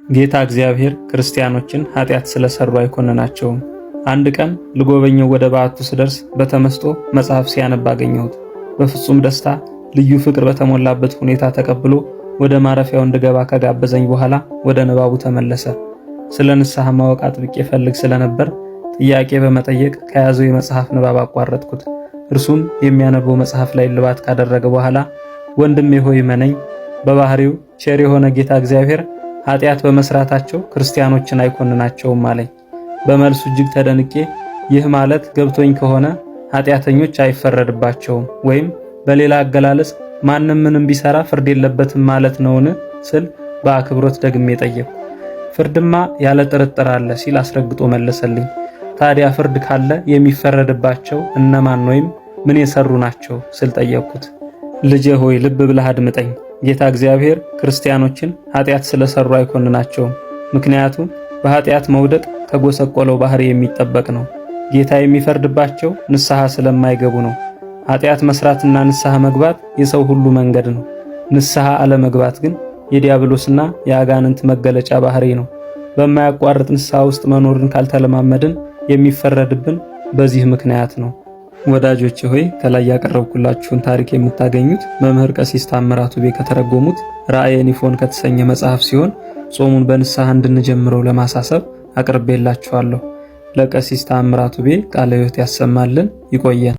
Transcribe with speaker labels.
Speaker 1: ጌታ እግዚአብሔር ክርስቲያኖችን ኃጢአት ስለሰሩ አይኮንናቸውም። አንድ ቀን ልጎበኘው ወደ በዓቱ ስደርስ በተመስጦ መጽሐፍ ሲያነብ አገኘሁት። በፍጹም ደስታ ልዩ ፍቅር በተሞላበት ሁኔታ ተቀብሎ ወደ ማረፊያው እንድገባ ከጋበዘኝ በኋላ ወደ ንባቡ ተመለሰ። ስለ ንስሐ ማወቅ አጥብቄ ፈልግ ስለነበር ጥያቄ በመጠየቅ ከያዘው የመጽሐፍ ንባብ አቋረጥኩት። እርሱም የሚያነበው መጽሐፍ ላይ ልባት ካደረገ በኋላ ወንድሜ ሆይ መነኝ፣ በባህሪው ቸር የሆነ ጌታ እግዚአብሔር ኃጢአት በመስራታቸው ክርስቲያኖችን አይኮንናቸውም አለኝ። በመልሱ እጅግ ተደንቄ ይህ ማለት ገብቶኝ ከሆነ ኃጢአተኞች አይፈረድባቸውም ወይም በሌላ አገላለጽ ማንም ምንም ቢሰራ ፍርድ የለበትም ማለት ነውን ስል በአክብሮት ደግሜ ጠየቅኩ። ፍርድማ ያለ ጥርጥር አለ ሲል አስረግጦ መለሰልኝ። ታዲያ ፍርድ ካለ የሚፈረድባቸው እነማን ወይም ምን የሰሩ ናቸው ስል ጠየቅኩት። ልጄ ሆይ ልብ ብለህ አድምጠኝ። ጌታ እግዚአብሔር ክርስቲያኖችን ኃጢአት ስለሰሩ አይኮንናቸውም። ምክንያቱም በኃጢአት መውደቅ ከጎሰቆለው ባህሪ የሚጠበቅ ነው። ጌታ የሚፈርድባቸው ንስሐ ስለማይገቡ ነው። ኃጢአት መስራትና ንስሐ መግባት የሰው ሁሉ መንገድ ነው። ንስሐ አለመግባት ግን የዲያብሎስና የአጋንንት መገለጫ ባህሪ ነው። በማያቋርጥ ንስሐ ውስጥ መኖርን ካልተለማመድን የሚፈረድብን በዚህ ምክንያት ነው። ወዳጆቼ ሆይ ከላይ ያቀረብኩላችሁን ታሪክ የምታገኙት መምህር ቀሲስ ታምራቱ ቤ ከተረጎሙት ራእየ ኒፎን ከተሰኘ መጽሐፍ ሲሆን ጾሙን በንስሐ እንድንጀምረው ለማሳሰብ አቅርቤላችኋለሁ። ለቀሲስ ታምራቱ ቤ ቃለ ሕይወት ያሰማልን። ይቆየን።